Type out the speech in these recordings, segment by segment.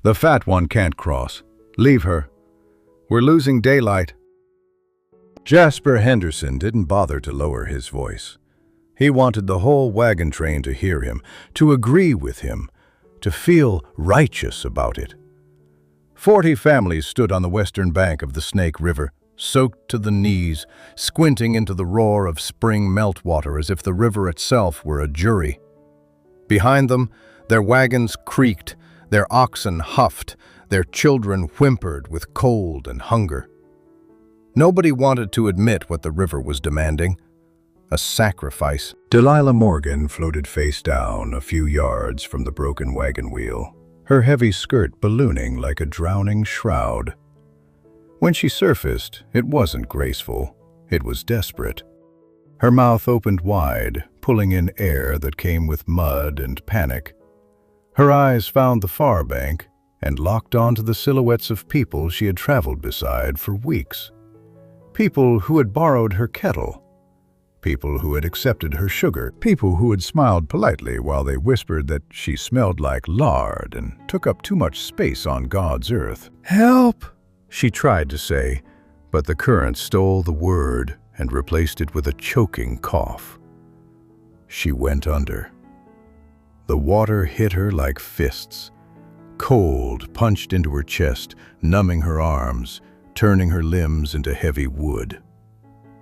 The fat one can't cross. Leave her. We're losing daylight." Jasper Henderson didn't bother to lower his voice. He wanted the whole wagon train to hear him, to agree with him, to feel righteous about it. 40 families stood on the western bank of the Snake River, soaked to the knees, squinting into the roar of spring meltwater as if the river itself were a jury. Behind them, their wagons creaked, their oxen huffed, their children whimpered with cold and hunger. Nobody wanted to admit what the river was demanding: a sacrifice. Delilah Morgan floated face down a few yards from the broken wagon wheel, her heavy skirt ballooning like a drowning shroud. When she surfaced, it wasn't graceful, it was desperate. Her mouth opened wide, pulling in air that came with mud and panic. Her eyes found the far bank and locked onto the silhouettes of people she had traveled beside for weeks. People who had borrowed her kettle. People who had accepted her sugar. People who had smiled politely while they whispered that she smelled like lard and took up too much space on God's earth. "Help!" she tried to say, but the current stole the word and replaced it with a choking cough. She went under. The water hit her like fists. Cold punched into her chest, numbing her arms, turning her limbs into heavy wood.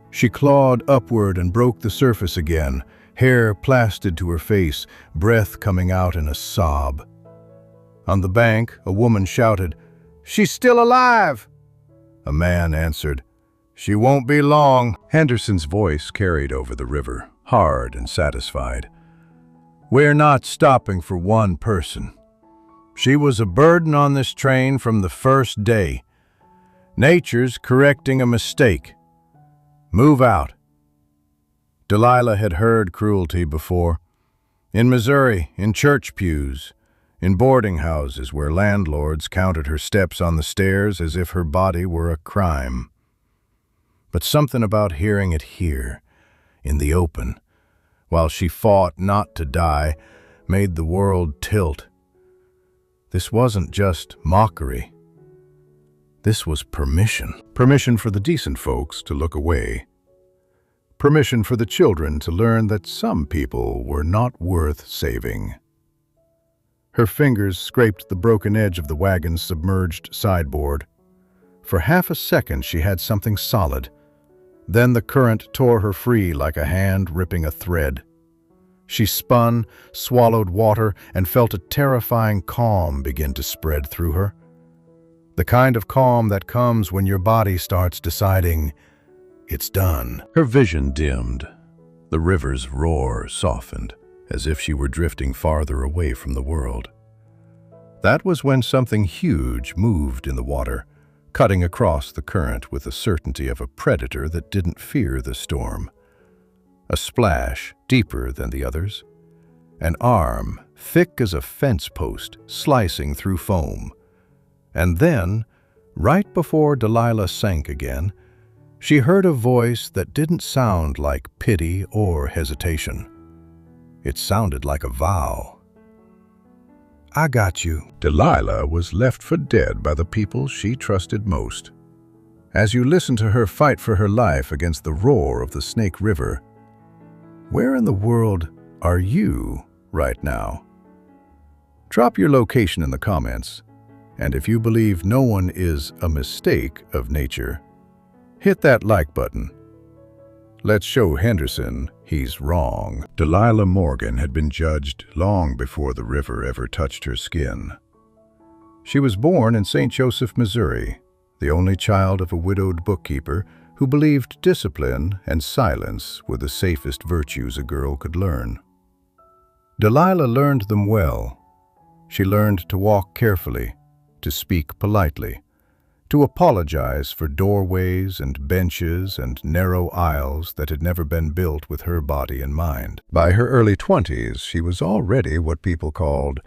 She clawed upward and broke the surface again, hair plastered to her face, breath coming out in a sob. On the bank, a woman shouted, "She's still alive!" A man answered, "She won't be long." Henderson's voice carried over the river, hard and satisfied. "We're not stopping for one person. She was a burden on this train from the first day. Nature's correcting a mistake. Move out." Delilah had heard cruelty before. In Missouri, in church pews, in boarding houses where landlords counted her steps on the stairs as if her body were a crime. But something about hearing it here, in the open, while she fought not to die, made the world tilt. This wasn't just mockery. This was permission. Permission for the decent folks to look away. Permission for the children to learn that some people were not worth saving. Her fingers scraped the broken edge of the wagon's submerged sideboard. For half a second she had something solid. Then the current tore her free like a hand ripping a thread. She spun, swallowed water, and felt a terrifying calm begin to spread through her. The kind of calm that comes when your body starts deciding, it's done. Her vision dimmed. The river's roar softened, as if she were drifting farther away from the world. That was when something huge moved in the water, cutting across the current with the certainty of a predator that didn't fear the storm. A splash deeper than the others. An arm, thick as a fence post, slicing through foam. And then, right before Delilah sank again, she heard a voice that didn't sound like pity or hesitation. It sounded like a vow. "I got you." Delilah was left for dead by the people she trusted most. As you listened to her fight for her life against the roar of the Snake River, where in the world are you right now? Drop your location in the comments, and if you believe no one is a mistake of nature, hit that like button. Let's show Henderson he's wrong. Delilah Morgan had been judged long before the river ever touched her skin. She was born in St. Joseph, Missouri, the only child of a widowed bookkeeper who believed discipline and silence were the safest virtues a girl could learn. Delilah learned them well. She learned to walk carefully, to speak politely, to apologize for doorways and benches and narrow aisles that had never been built with her body in mind. By her early 20s, she was already what people called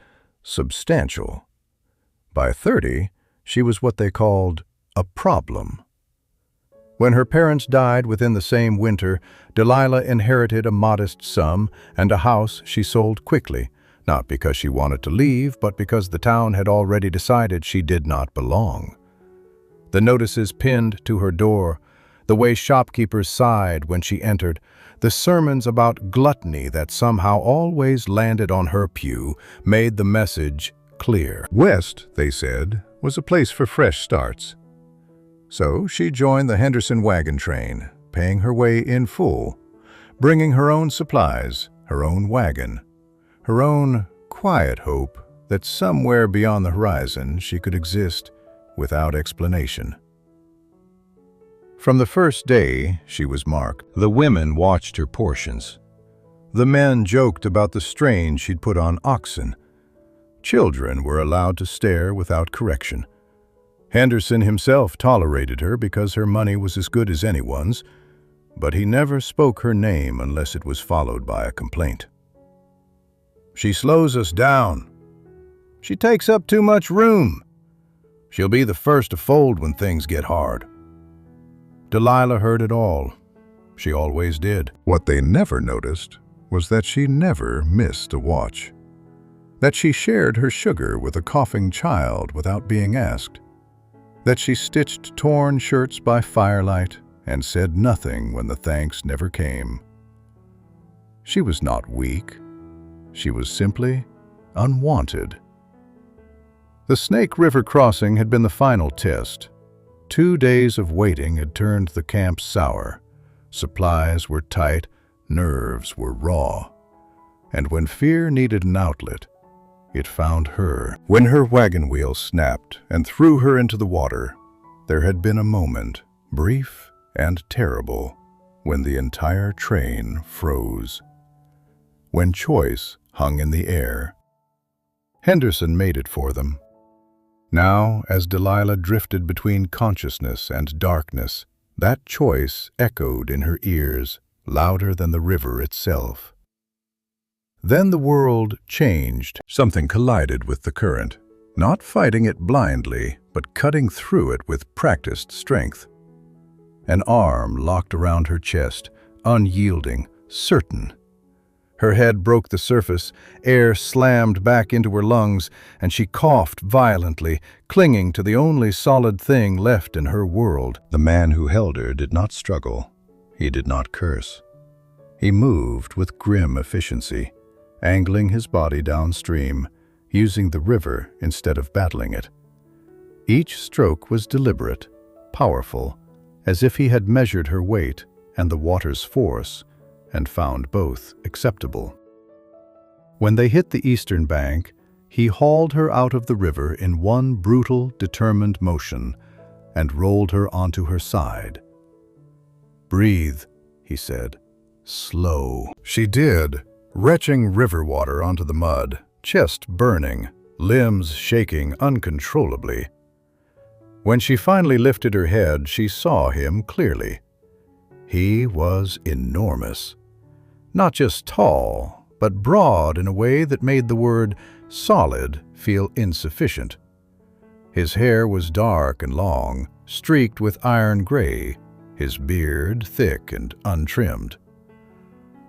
substantial. By 30, she was what they called a problem. When her parents died within the same winter, Delilah inherited a modest sum and a house she sold quickly, not because she wanted to leave, but because the town had already decided she did not belong. The notices pinned to her door, the way shopkeepers sighed when she entered, the sermons about gluttony that somehow always landed on her pew made the message clear. West, they said, was a place for fresh starts. So she joined the Henderson wagon train, paying her way in full, bringing her own supplies, her own wagon, her own quiet hope that somewhere beyond the horizon she could exist without explanation. From the first day, she was marked. The women watched her portions. The men joked about the strain she'd put on oxen. Children were allowed to stare without correction. Henderson himself tolerated her because her money was as good as anyone's, but he never spoke her name unless it was followed by a complaint. She slows us down. She takes up too much room. She'll be the first to fold when things get hard. Delilah heard it all. She always did. What they never noticed was that she never missed a watch. That she shared her sugar with a coughing child without being asked. That she stitched torn shirts by firelight and said nothing when the thanks never came. She was not weak. She was simply unwanted. The Snake River crossing had been the final test. 2 days of waiting had turned the camp sour. Supplies were tight, nerves were raw. And when fear needed an outlet, it found her. When her wagon wheel snapped and threw her into the water, there had been a moment, brief and terrible, when the entire train froze. When choice hung in the air. Henderson made it for them. Now, as Delilah drifted between consciousness and darkness, that choice echoed in her ears, louder than the river itself. Then the world changed. Something collided with the current, not fighting it blindly, but cutting through it with practiced strength. An arm locked around her chest, unyielding, certain. Her head broke the surface, air slammed back into her lungs, and she coughed violently, clinging to the only solid thing left in her world. The man who held her did not struggle. He did not curse. He moved with grim efficiency, angling his body downstream, using the river instead of battling it. Each stroke was deliberate, powerful, as if he had measured her weight and the water's force, and found both acceptable. When they hit the eastern bank, he hauled her out of the river in one brutal, determined motion and rolled her onto her side. "Breathe," he said. "Slow." She did, retching river water onto the mud, chest burning, limbs shaking uncontrollably. When she finally lifted her head, she saw him clearly. He was enormous. Not just tall, but broad in a way that made the word solid feel insufficient. His hair was dark and long, streaked with iron gray, his beard thick and untrimmed.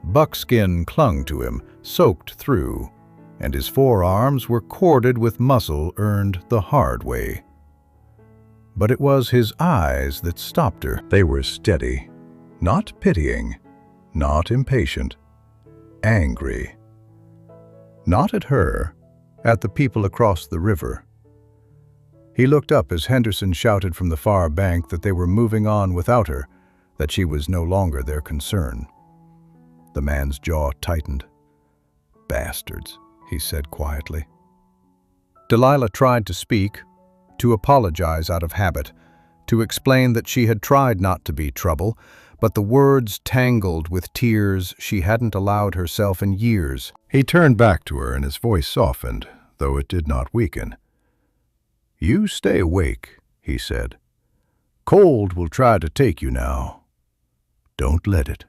Buckskin clung to him, soaked through, and his forearms were corded with muscle earned the hard way. But it was his eyes that stopped her. They were steady, not pitying, not impatient, angry. Not at her, at the people across the river. He looked up as Henderson shouted from the far bank that they were moving on without her, that she was no longer their concern. The man's jaw tightened. "Bastards," he said quietly. Delilah tried to speak, to apologize out of habit, to explain that she had tried not to be trouble, but the words tangled with tears she hadn't allowed herself in years. He turned back to her and his voice softened, though it did not weaken. "You stay awake," he said. "Cold will try to take you now. Don't let it."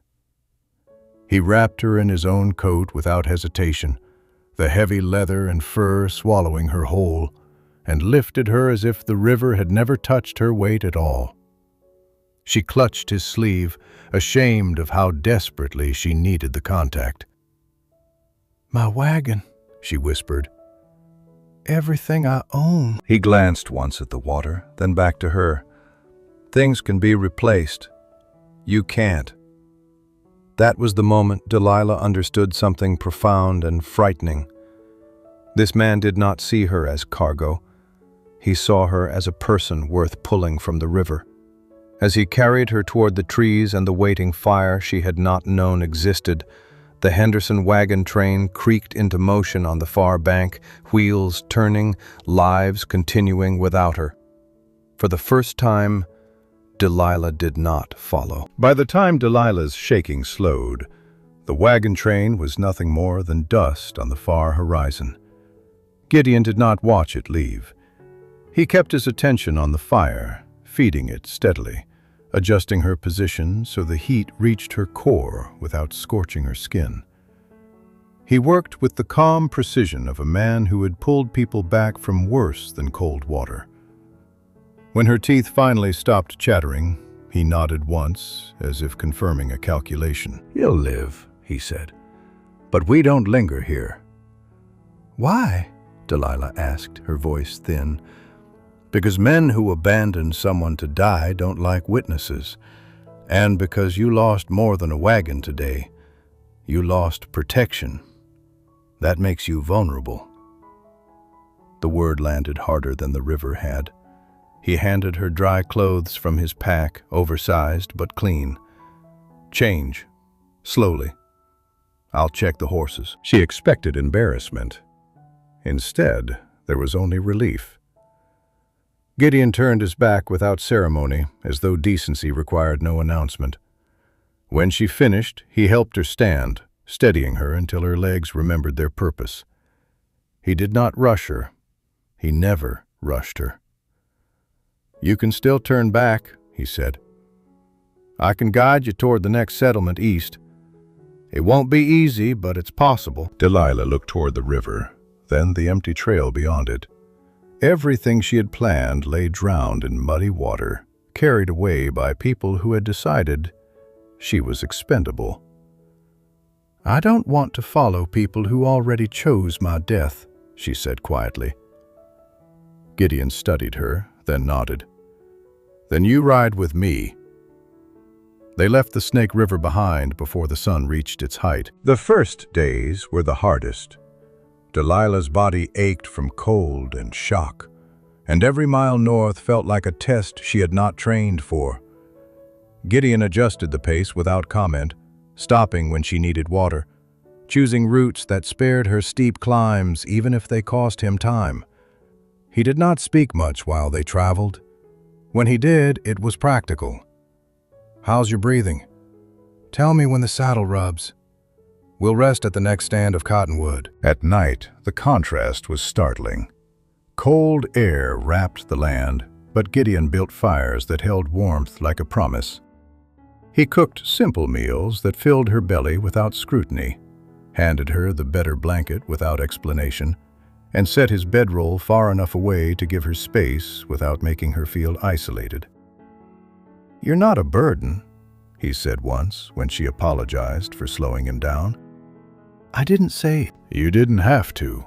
He wrapped her in his own coat without hesitation, the heavy leather and fur swallowing her whole, and lifted her as if the river had never touched her weight at all. She clutched his sleeve, ashamed of how desperately she needed the contact. "My wagon," she whispered. Everything I own. He glanced once at the water, then back to her. Things can be replaced. You can't. That was the moment Delilah understood something profound and frightening. This man did not see her as cargo. He saw her as a person worth pulling from the river. As he carried her toward the trees and the waiting fire she had not known existed, the Henderson wagon train creaked into motion on the far bank, wheels turning, lives continuing without her. For the first time, Delilah did not follow. By the time Delilah's shaking slowed, the wagon train was nothing more than dust on the far horizon. Gideon did not watch it leave. He kept his attention on the fire, feeding it steadily, adjusting her position so the heat reached her core without scorching her skin. He worked with the calm precision of a man who had pulled people back from worse than cold water. When her teeth finally stopped chattering, he nodded once, as if confirming a calculation. He'll live, he said. But we don't linger here. Why? Delilah asked, her voice thin. Because men who abandon someone to die don't like witnesses. And because you lost more than a wagon today, you lost protection. That makes you vulnerable. The word landed harder than the river had. He handed her dry clothes from his pack, oversized but clean. Change. Slowly. I'll check the horses. She expected embarrassment. Instead, there was only relief. Gideon turned his back without ceremony, as though decency required no announcement. When she finished, he helped her stand, steadying her until her legs remembered their purpose. He did not rush her. He never rushed her. You can still turn back, he said. I can guide you toward the next settlement east. It won't be easy, but it's possible. Delilah looked toward the river, then the empty trail beyond it. Everything she had planned lay drowned in muddy water, carried away by people who had decided she was expendable. I don't want to follow people who already chose my death, she said quietly. Gideon studied her, then nodded. Then you ride with me. They left the Snake River behind before the sun reached its height. The first days were the hardest. Delilah's body ached from cold and shock, and every mile north felt like a test she had not trained for. Gideon adjusted the pace without comment, stopping when she needed water, choosing routes that spared her steep climbs even if they cost him time. He did not speak much while they traveled. When he did, it was practical. How's your breathing? Tell me when the saddle rubs. We'll rest at the next stand of cottonwood. At night, the contrast was startling. Cold air wrapped the land, but Gideon built fires that held warmth like a promise. He cooked simple meals that filled her belly without scrutiny, handed her the better blanket without explanation, and set his bedroll far enough away to give her space without making her feel isolated. You're not a burden, he said once when she apologized for slowing him down. I didn't say. You didn't have to.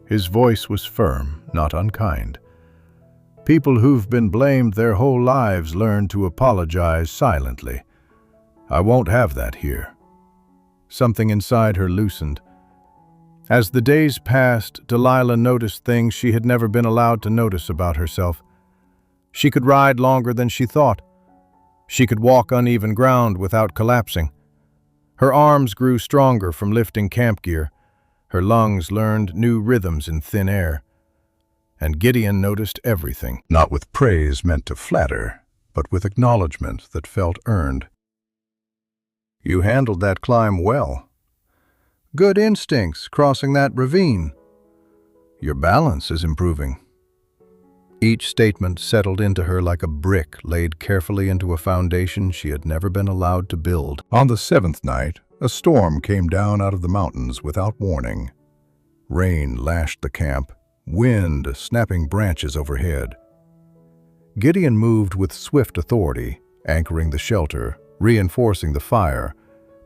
His voice was firm, not unkind. People who've been blamed their whole lives learn to apologize silently. I won't have that here. Something inside her loosened. As the days passed, Delilah noticed things she had never been allowed to notice about herself. She could ride longer than she thought. She could walk uneven ground without collapsing. Her arms grew stronger from lifting camp gear. Her lungs learned new rhythms in thin air. And Gideon noticed everything, not with praise meant to flatter, but with acknowledgement that felt earned. You handled that climb well. Good instincts crossing that ravine. Your balance is improving. Each statement settled into her like a brick laid carefully into a foundation she had never been allowed to build. On the seventh night, a storm came down out of the mountains without warning. Rain lashed the camp, wind snapping branches overhead. Gideon moved with swift authority, anchoring the shelter, reinforcing the fire,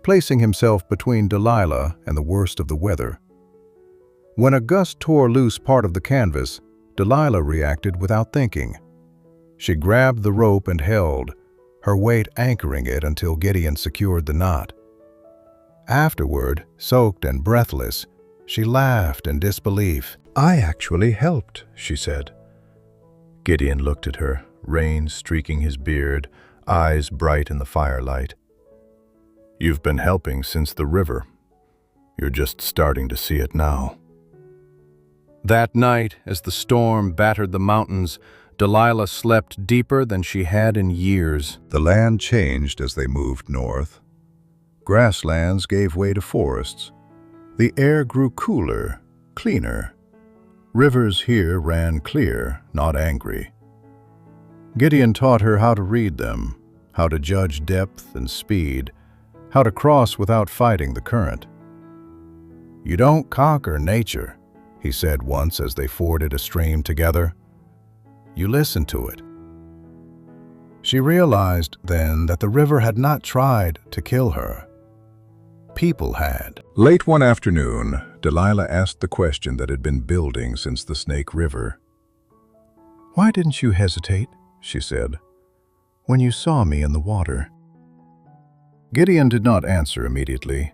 placing himself between Delilah and the worst of the weather. When a gust tore loose part of the canvas, Delilah reacted without thinking. She grabbed the rope and held, her weight anchoring it until Gideon secured the knot. Afterward, soaked and breathless, she laughed in disbelief. "I actually helped," she said. Gideon looked at her, rain streaking his beard, eyes bright in the firelight. "You've been helping since the river. You're just starting to see it now." That night, as the storm battered the mountains, Delilah slept deeper than she had in years. The land changed as they moved north. Grasslands gave way to forests. The air grew cooler, cleaner. Rivers here ran clear, not angry. Gideon taught her how to read them, how to judge depth and speed, how to cross without fighting the current. "You don't conquer nature," he said once as they forded a stream together. "You listen to it." She realized then that the river had not tried to kill her. People had. Late one afternoon, Delilah asked the question that had been building since the Snake River. "Why didn't you hesitate," she said, "when you saw me in the water?" Gideon did not answer immediately.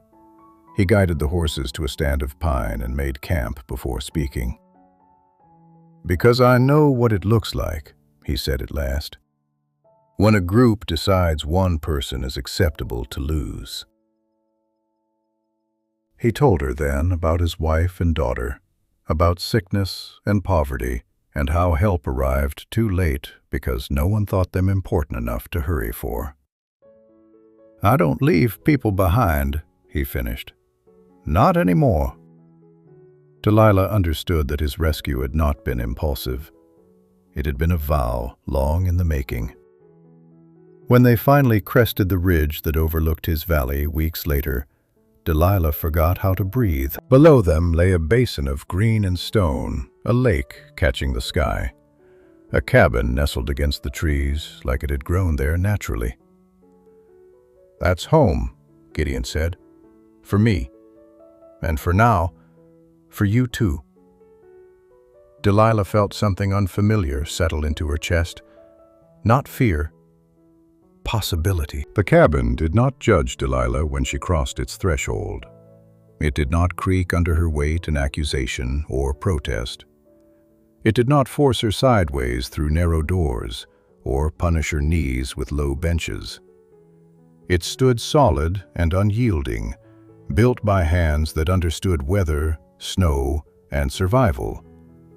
He guided the horses to a stand of pine and made camp before speaking. "Because I know what it looks like," he said at last, "when a group decides one person is acceptable to lose." He told her then about his wife and daughter, about sickness and poverty, and how help arrived too late because no one thought them important enough to hurry for. "I don't leave people behind," he finished. "Not anymore." Delilah understood that his rescue had not been impulsive. It had been a vow long in the making. When they finally crested the ridge that overlooked his valley weeks later, Delilah forgot how to breathe. Below them lay a basin of green and stone, a lake catching the sky. A cabin nestled against the trees like it had grown there naturally. "That's home," Gideon said. "For me. And for now, for you too." Delilah felt something unfamiliar settle into her chest. Not fear, possibility. The cabin did not judge Delilah when she crossed its threshold. It did not creak under her weight in accusation or protest. It did not force her sideways through narrow doors or punish her knees with low benches. It stood solid and unyielding, built by hands that understood weather, snow, and survival,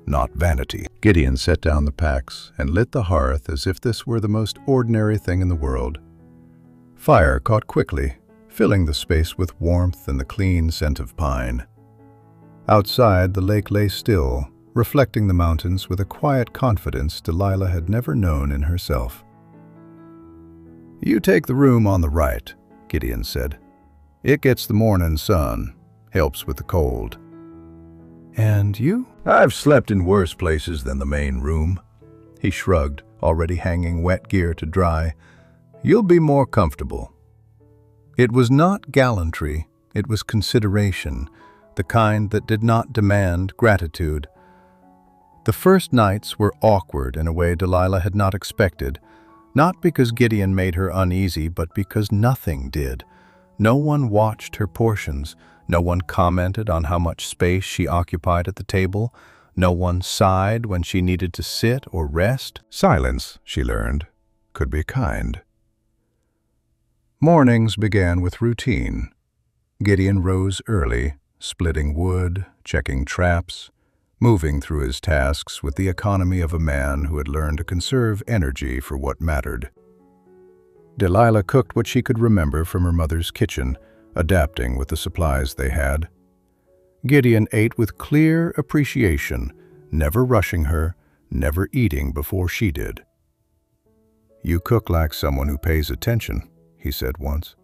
not vanity. Gideon set down the packs and lit the hearth as if this were the most ordinary thing in the world. Fire caught quickly, filling the space with warmth and the clean scent of pine. Outside, the lake lay still, reflecting the mountains with a quiet confidence Delilah had never known in herself. "You take the room on the right," Gideon said. "It gets the morning sun, helps with the cold." "And you?" "I've slept in worse places than the main room." He shrugged, already hanging wet gear to dry. "You'll be more comfortable." It was not gallantry, it was consideration, the kind that did not demand gratitude. The first nights were awkward in a way Delilah had not expected, not because Gideon made her uneasy, but because nothing did. No one watched her portions. No one commented on how much space she occupied at the table. No one sighed when she needed to sit or rest. Silence, she learned, could be kind. Mornings began with routine. Gideon rose early, splitting wood, checking traps, moving through his tasks with the economy of a man who had learned to conserve energy for what mattered. Delilah cooked what she could remember from her mother's kitchen, adapting with the supplies they had. Gideon ate with clear appreciation, never rushing her, never eating before she did. "You cook like someone who pays attention," he said once.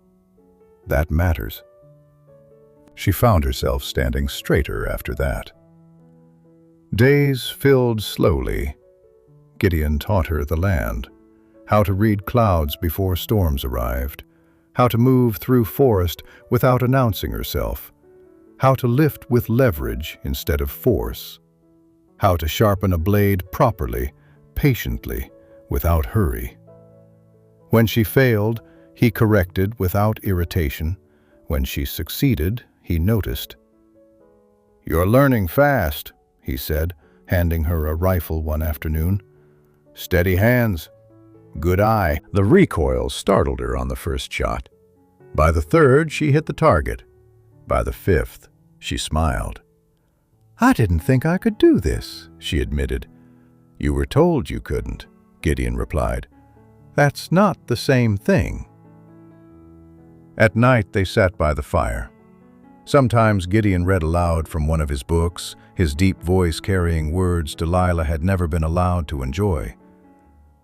"That matters." She found herself standing straighter after that. Days filled slowly. Gideon taught her the land, how to read clouds before storms arrived, how to move through forest without announcing herself, how to lift with leverage instead of force, how to sharpen a blade properly, patiently, without hurry. When she failed, he corrected without irritation. When she succeeded, he noticed. "You're learning fast," he said, handing her a rifle one afternoon. "Steady hands. Good eye." The recoil startled her on the first shot. By the third, she hit the target. By the fifth, she smiled. "I didn't think I could do this," she admitted. "You were told you couldn't," Gideon replied. "That's not the same thing." At night, they sat by the fire. Sometimes Gideon read aloud from one of his books, his deep voice carrying words Delilah had never been allowed to enjoy.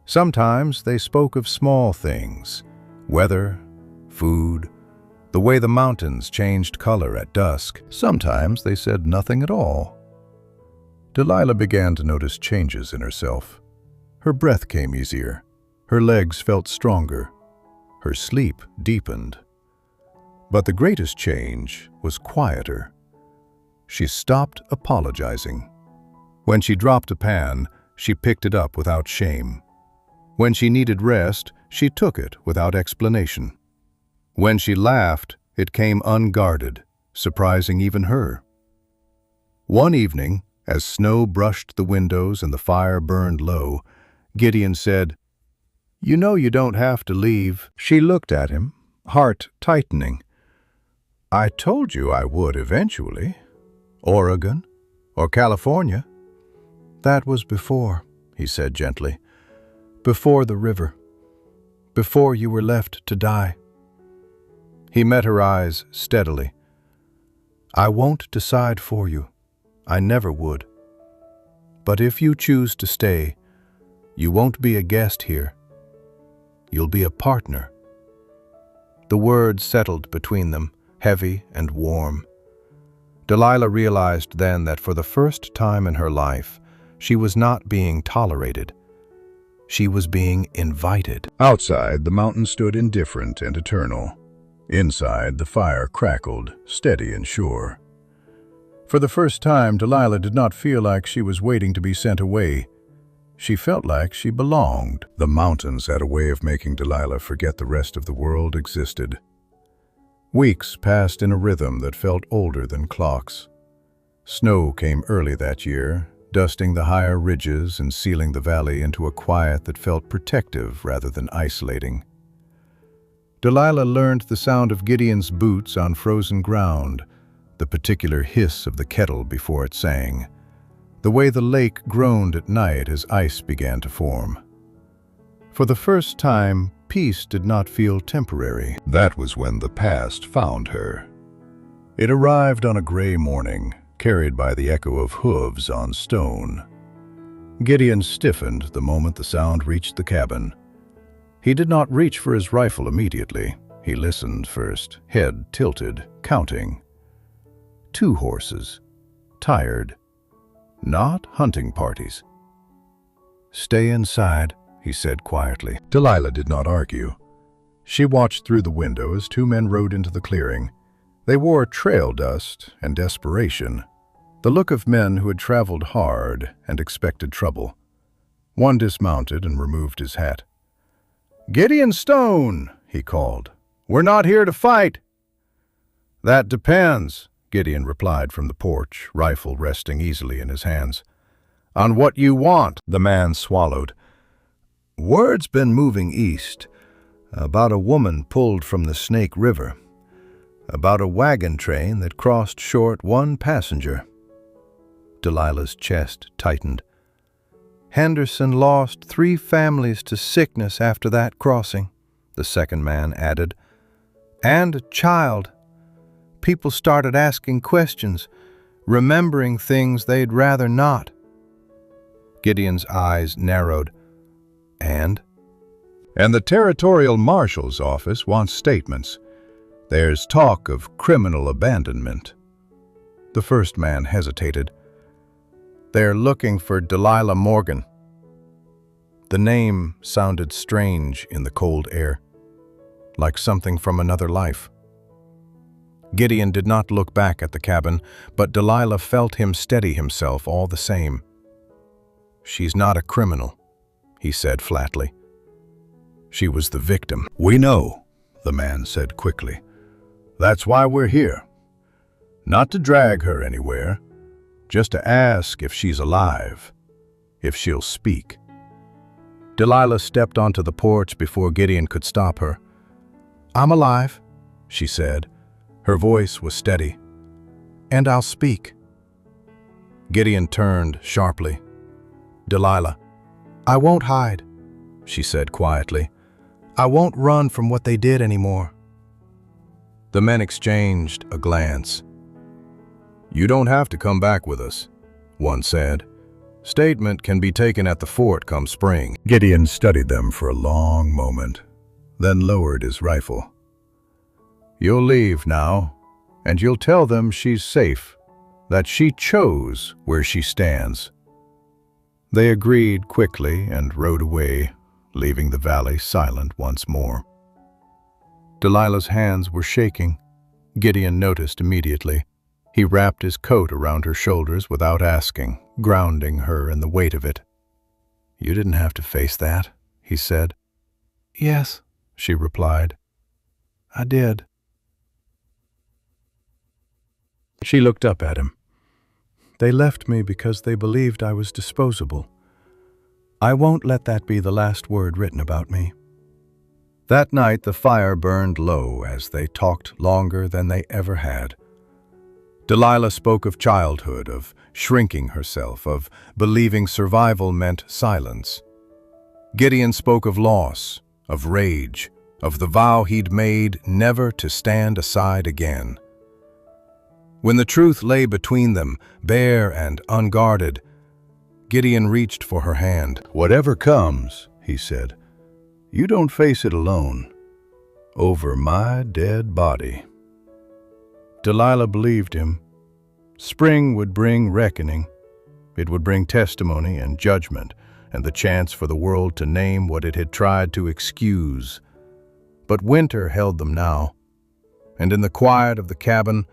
Sometimes they spoke of small things, weather, food, the way the mountains changed color at dusk. Sometimes they said nothing at all. Delilah began to notice changes in herself. Her breath came easier. Her legs felt stronger. Her sleep deepened. But the greatest change was quieter. She stopped apologizing. When she dropped a pan, she picked it up without shame. When she needed rest, she took it without explanation. When she laughed, it came unguarded, surprising even her. One evening, as snow brushed the windows and the fire burned low, Gideon said, "You know you don't have to leave." She looked at him, heart tightening. "I told you I would eventually. Oregon or California." "That was before," he said gently. "Before the river. Before you were left to die." He met her eyes steadily. "I won't decide for you. I never would. But if you choose to stay, you won't be a guest here. You'll be a partner." The words settled between them, heavy and warm. Delilah realized then that for the first time in her life, she was not being tolerated. She was being invited. Outside, the mountain stood indifferent and eternal. Inside, the fire crackled, steady and sure. For the first time, Delilah did not feel like she was waiting to be sent away. She felt like she belonged. The mountains had a way of making Delilah forget the rest of the world existed. Weeks passed in a rhythm that felt older than clocks. Snow came early that year, dusting the higher ridges and sealing the valley into a quiet that felt protective rather than isolating. Delilah learned the sound of Gideon's boots on frozen ground, the particular hiss of the kettle before it sang, the way the lake groaned at night as ice began to form. For the first time, peace did not feel temporary. That was when the past found her. It arrived on a gray morning, carried by the echo of hooves on stone. Gideon stiffened the moment the sound reached the cabin. He did not reach for his rifle immediately. He listened first, head tilted, counting. 2 horses, tired, not hunting parties. "Stay inside," he said quietly. Delilah did not argue. She watched through the window as 2 men rode into the clearing. They wore trail dust and desperation, the look of men who had traveled hard and expected trouble. One dismounted and removed his hat. "Gideon Stone," he called. "We're not here to fight." "That depends," Gideon replied from the porch, rifle resting easily in his hands. "On what you want." The man swallowed. "Word's been moving east, about a woman pulled from the Snake River, about a wagon train that crossed short 1 passenger. Delilah's chest tightened. "Henderson lost 3 families to sickness after that crossing," the second man added. "And a child. People started asking questions, remembering things they'd rather not." Gideon's eyes narrowed. "And the Territorial Marshal's office wants statements. There's talk of criminal abandonment." The first man hesitated. "They're looking for Delilah Morgan." The name sounded strange in the cold air, like something from another life. Gideon did not look back at the cabin, but Delilah felt him steady himself all the same. "She's not a criminal," he said flatly. "She was the victim." "We know," the man said quickly. "That's why we're here. Not to drag her anywhere, just to ask if she's alive, if she'll speak." Delilah stepped onto the porch before Gideon could stop her. "I'm alive," she said. Her voice was steady. "And I'll speak." Gideon turned sharply. "Delilah, I won't hide," she said quietly. "I won't run from what they did anymore." The men exchanged a glance. "You don't have to come back with us," one said. "Statement can be taken at the fort come spring." Gideon studied them for a long moment, then lowered his rifle. "You'll leave now, and you'll tell them she's safe, that she chose where she stands." They agreed quickly and rode away, leaving the valley silent once more. Delilah's hands were shaking. Gideon noticed immediately. He wrapped his coat around her shoulders without asking, grounding her in the weight of it. "You didn't have to face that," he said. "Yes," she replied. "I did." She looked up at him. "They left me because they believed I was disposable. I won't let that be the last word written about me." That night the fire burned low as they talked longer than they ever had. Delilah spoke of childhood, of shrinking herself, of believing survival meant silence. Gideon spoke of loss, of rage, of the vow he'd made never to stand aside again. When the truth lay between them, bare and unguarded, Gideon reached for her hand. "Whatever comes," he said, "you don't face it alone. Over my dead body." Delilah believed him. Spring would bring reckoning. It would bring testimony and judgment, and the chance for the world to name what it had tried to excuse. But winter held them now, and in the quiet of the cabin,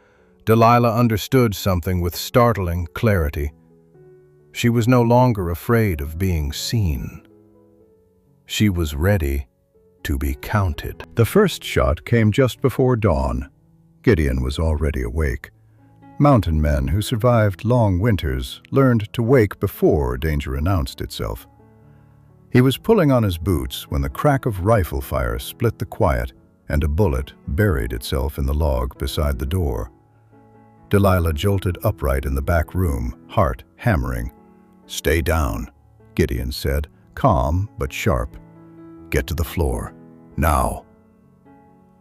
Delilah understood something with startling clarity. She was no longer afraid of being seen. She was ready to be counted. The first shot came just before dawn. Gideon was already awake. Mountain men who survived long winters learned to wake before danger announced itself. He was pulling on his boots when the crack of rifle fire split the quiet and a bullet buried itself in the log beside the door. Delilah jolted upright in the back room, heart hammering. "Stay down," Gideon said, calm but sharp. "Get to the floor. Now."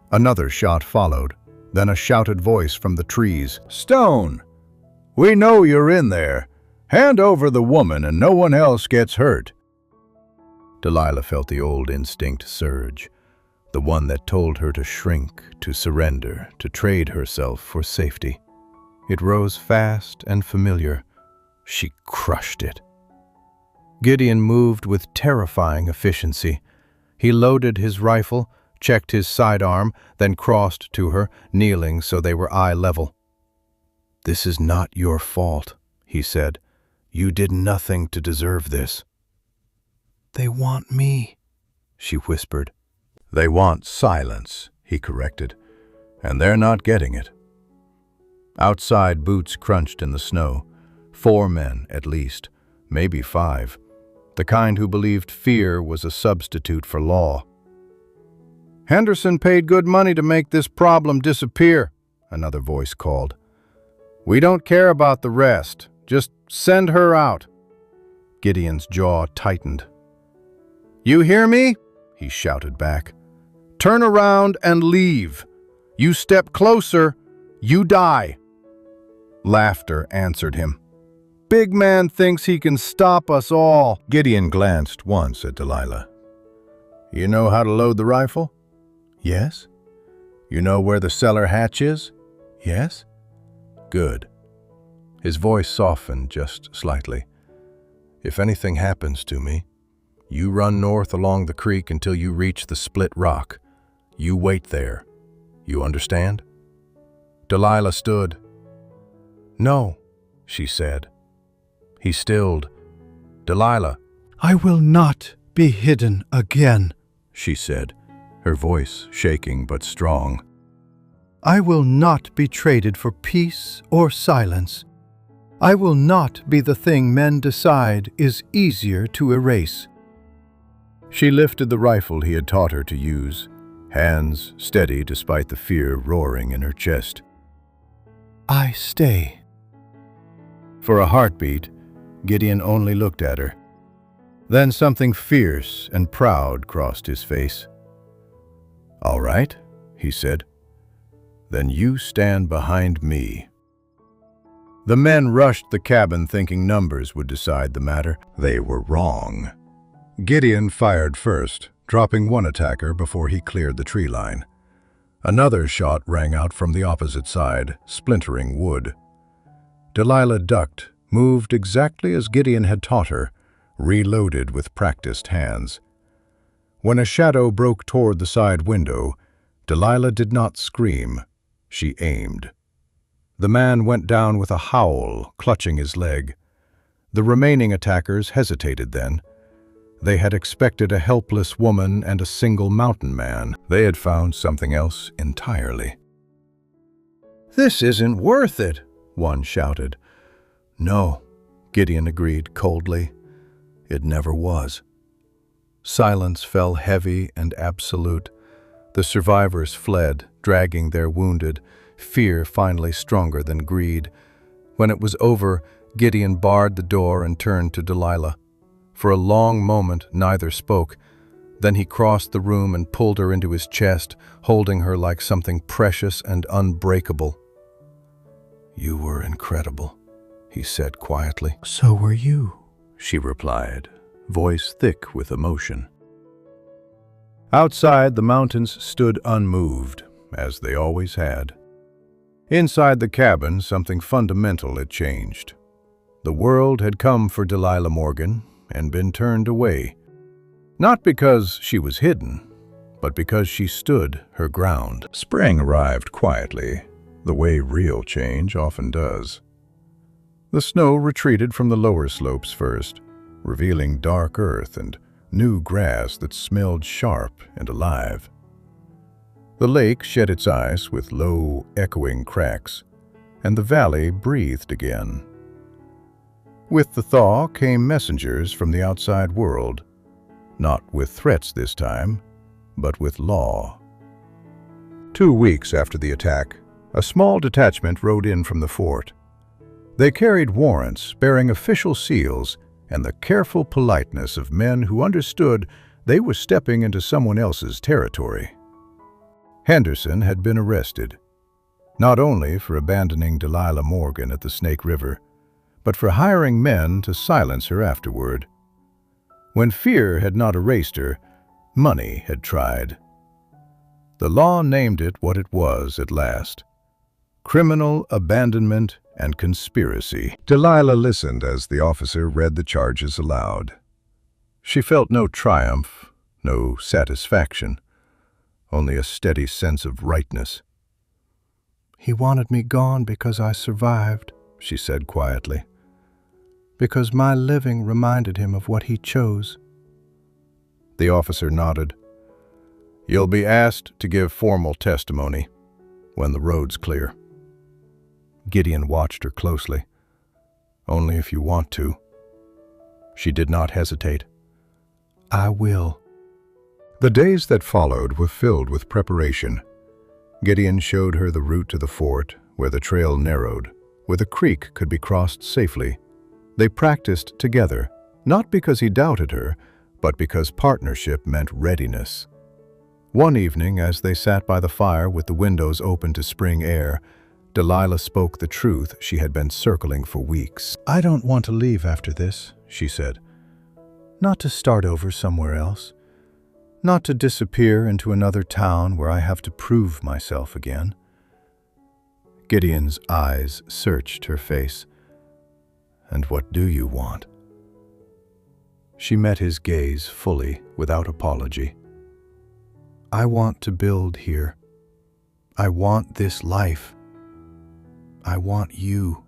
Another shot followed, then a shouted voice from the trees. "Stone! We know you're in there. Hand over the woman and no one else gets hurt." Delilah felt the old instinct surge, the one that told her to shrink, to surrender, to trade herself for safety. It rose fast and familiar. She crushed it. Gideon moved with terrifying efficiency. He loaded his rifle, checked his sidearm, then crossed to her, kneeling so they were eye level. "This is not your fault," he said. "You did nothing to deserve this." "They want me," she whispered. "They want silence," he corrected, "and they're not getting it." Outside, boots crunched in the snow. 4 men, at least, maybe 5. The kind who believed fear was a substitute for law. "Henderson paid good money to make this problem disappear," another voice called. "We don't care about the rest. Just send her out." Gideon's jaw tightened. "You hear me?" he shouted back. "Turn around and leave. You step closer, you die." Laughter answered him. "Big man thinks he can stop us all." Gideon glanced once at Delilah. "You know how to load the rifle?" "Yes." "You know where the cellar hatch is?" "Yes." "Good." His voice softened just slightly. "If anything happens to me, you run north along the creek until you reach the split rock. You wait there. You understand?" Delilah stood. "No," she said. He stilled. "Delilah." "I will not be hidden again," she said, her voice shaking but strong. "I will not be traded for peace or silence. I will not be the thing men decide is easier to erase." She lifted the rifle he had taught her to use, hands steady despite the fear roaring in her chest. "I stay." For a heartbeat, Gideon only looked at her. Then something fierce and proud crossed his face. "All right," he said. "Then you stand behind me." The men rushed the cabin thinking numbers would decide the matter. They were wrong. Gideon fired first, dropping one attacker before he cleared the tree line. Another shot rang out from the opposite side, splintering wood. Delilah ducked, moved exactly as Gideon had taught her, reloaded with practiced hands. When a shadow broke toward the side window, Delilah did not scream. She aimed. The man went down with a howl, clutching his leg. The remaining attackers hesitated then. They had expected a helpless woman and a single mountain man. They had found something else entirely. "This isn't worth it," one shouted. "No," Gideon agreed coldly. "It never was." Silence fell heavy and absolute. The survivors fled, dragging their wounded, fear finally stronger than greed. When it was over, Gideon barred the door and turned to Delilah. For a long moment, neither spoke. Then he crossed the room and pulled her into his chest, holding her like something precious and unbreakable. "You were incredible," he said quietly. "So were you," she replied, voice thick with emotion. Outside, the mountains stood unmoved, as they always had. Inside the cabin, something fundamental had changed. The world had come for Delilah Morgan and been turned away. Not because she was hidden, but because she stood her ground. Spring arrived quietly, the way real change often does. The snow retreated from the lower slopes first, revealing dark earth and new grass that smelled sharp and alive. The lake shed its ice with low, echoing cracks, and the valley breathed again. With the thaw came messengers from the outside world, not with threats this time, but with law. 2 weeks after the attack, a small detachment rode in from the fort. They carried warrants bearing official seals and the careful politeness of men who understood they were stepping into someone else's territory. Henderson had been arrested, not only for abandoning Delilah Morgan at the Snake River, but for hiring men to silence her afterward. When fear had not erased her, money had tried. The law named it what it was at last: criminal abandonment and conspiracy. Delilah listened as the officer read the charges aloud. She felt no triumph, no satisfaction, only a steady sense of rightness. "He wanted me gone because I survived," she said quietly. "Because my living reminded him of what he chose." The officer nodded. "You'll be asked to give formal testimony when the road's clear." Gideon watched her closely. "Only if you want to." She did not hesitate. "I will." The days that followed were filled with preparation. Gideon showed her the route to the fort, where the trail narrowed, where the creek could be crossed safely. They practiced together, not because he doubted her, but because partnership meant readiness. One evening, as they sat by the fire with the windows open to spring air, Delilah spoke the truth she had been circling for weeks. "I don't want to leave after this," she said. "Not to start over somewhere else. Not to disappear into another town where I have to prove myself again." Gideon's eyes searched her face. "And what do you want?" She met his gaze fully, without apology. "I want to build here. I want this life. I want you."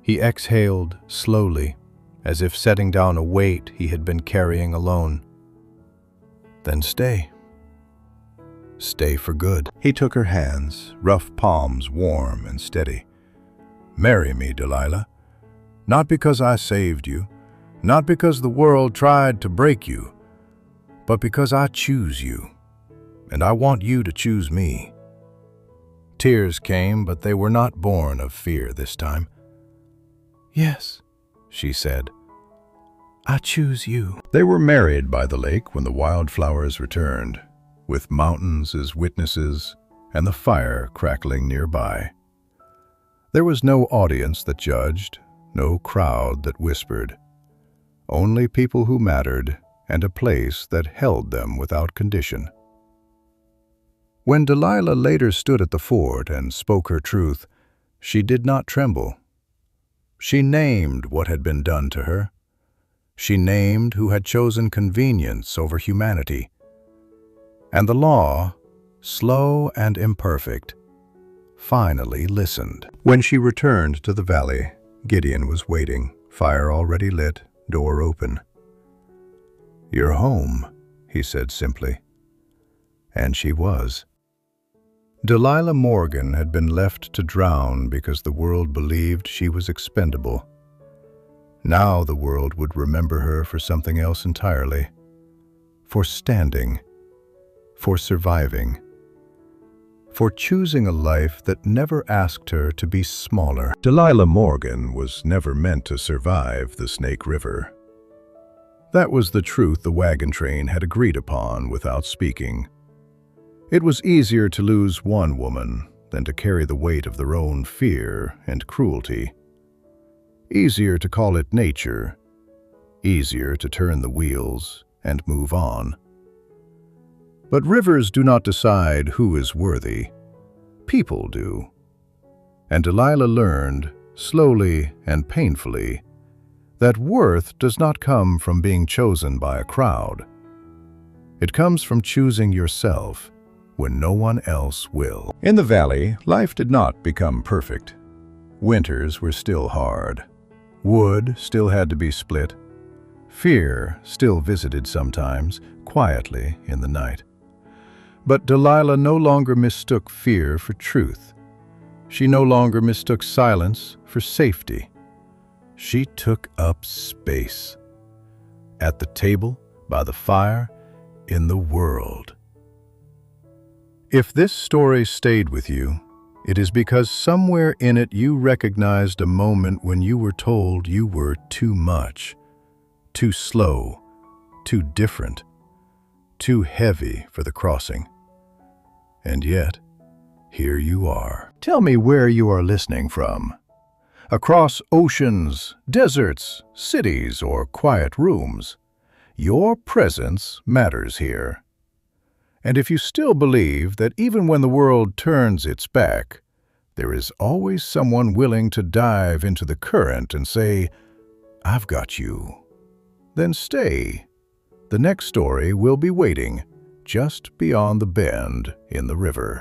He exhaled slowly, as if setting down a weight he had been carrying alone. "Then stay. Stay for good." He took her hands, rough palms warm and steady. "Marry me, Delilah. Not because I saved you, not because the world tried to break you, but because I choose you, and I want you to choose me." Tears came, but they were not born of fear this time. "Yes," she said, "I choose you." They were married by the lake when the wildflowers returned, with mountains as witnesses and the fire crackling nearby. There was no audience that judged, no crowd that whispered, only people who mattered and a place that held them without condition. When Delilah later stood at the fort and spoke her truth, she did not tremble. She named what had been done to her. She named who had chosen convenience over humanity. And the law, slow and imperfect, finally listened. When she returned to the valley, Gideon was waiting, fire already lit, door open. "You're home," he said simply. And she was. Delilah Morgan had been left to drown because the world believed she was expendable. Now the world would remember her for something else entirely. For standing. For surviving. For choosing a life that never asked her to be smaller. Delilah Morgan was never meant to survive the Snake River. That was the truth the wagon train had agreed upon without speaking. It was easier to lose one woman than to carry the weight of their own fear and cruelty. Easier to call it nature, easier to turn the wheels and move on. But rivers do not decide who is worthy. People do. And Delilah learned, slowly and painfully, that worth does not come from being chosen by a crowd. It comes from choosing yourself when no one else will. In the valley, life did not become perfect. Winters were still hard. Wood still had to be split. Fear still visited sometimes, quietly in the night. But Delilah no longer mistook fear for truth. She no longer mistook silence for safety. She took up space. At the table, by the fire, in the world. If this story stayed with you, it is because somewhere in it you recognized a moment when you were told you were too much, too slow, too different, too heavy for the crossing. And yet, here you are. Tell me where you are listening from. Across oceans, deserts, cities, or quiet rooms, your presence matters here. And if you still believe that even when the world turns its back, there is always someone willing to dive into the current and say, "I've got you," then stay. The next story will be waiting just beyond the bend in the river.